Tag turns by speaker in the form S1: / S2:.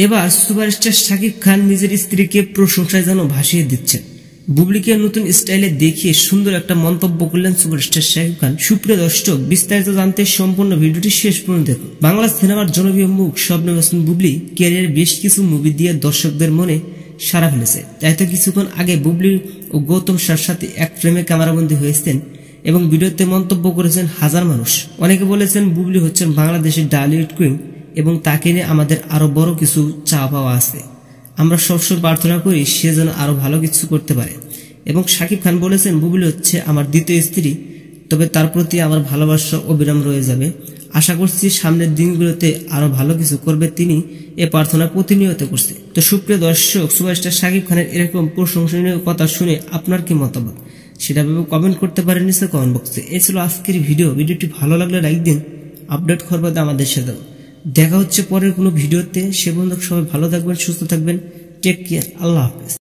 S1: এবার সুপারস্টার শাকিব খান নিজের স্ত্রীকে প্রশংসায় যেন ভাসিয়ে দিচ্ছেন। বুবলিকে নতুন স্টাইলে দেখিয়ে সুন্দর একটা মন্তব্য করলেন সুপারস্টার শাকিব খান। সুপ্রিয় দর্শক, বিস্তারিত জানতে সম্পূর্ণ ভিডিওটি শেষ পর্যন্ত দেখুন। বাংলা সিনেমার জনপ্রিয় মুখ শবনম হোসেন বুবলি ক্যারিয়ারের বেশ কিছু মুভি দিয়ে দর্শকদের মনে সাড়া ফেলেছে। তাই তো কিছুক্ষণ আগে বুবলি ও গৌতম শাহর সাথে এক ফ্রেমে ক্যামেরাবন্দী হয়েছেন এবং ভিডিওতে মন্তব্য করেছেন হাজার মানুষ। অনেকে বলেছেন বুবলি হচ্ছেন বাংলাদেশের ডালিউড কুইন এবং তাকে নিয়ে আমাদের আরো বড় কিছু চাওয়া পাওয়া আছে। আমরা সবসময় প্রার্থনা করি সে যেন আরো ভালো কিছু করতে পারে। এবং শাকিব খান বলেছেন বুবলি হচ্ছে আমার দ্বিতীয় স্ত্রী, তবে তার প্রতি আমার ভালোবাসা অবিরাম রয়ে যাবে। আশা করছি সামনের দিনগুলোতে আরো ভালো কিছু করবে, তিনি এ প্রার্থনা প্রতিনিয়ত করছে। তো সুপ্রিয় দর্শক, সুপারস্টার শাকিব খানের এরকম প্রশংসনীয় কথা শুনে আপনার কি মতামত সেটা কমেন্ট করতে পারেন নিচে কমেন্ট বক্সে। এই ছিল আজকের ভিডিওটি ভালো লাগলে লাইক দিন, আপডেট করবে আমাদের সাথে। দেখা হচ্ছে পরের কোনো ভিডিওতে। সে পর্যন্ত সবাই ভালো থাকবেন, সুস্থ থাকবেন। টেক কেয়ার, আল্লাহ হাফেজ।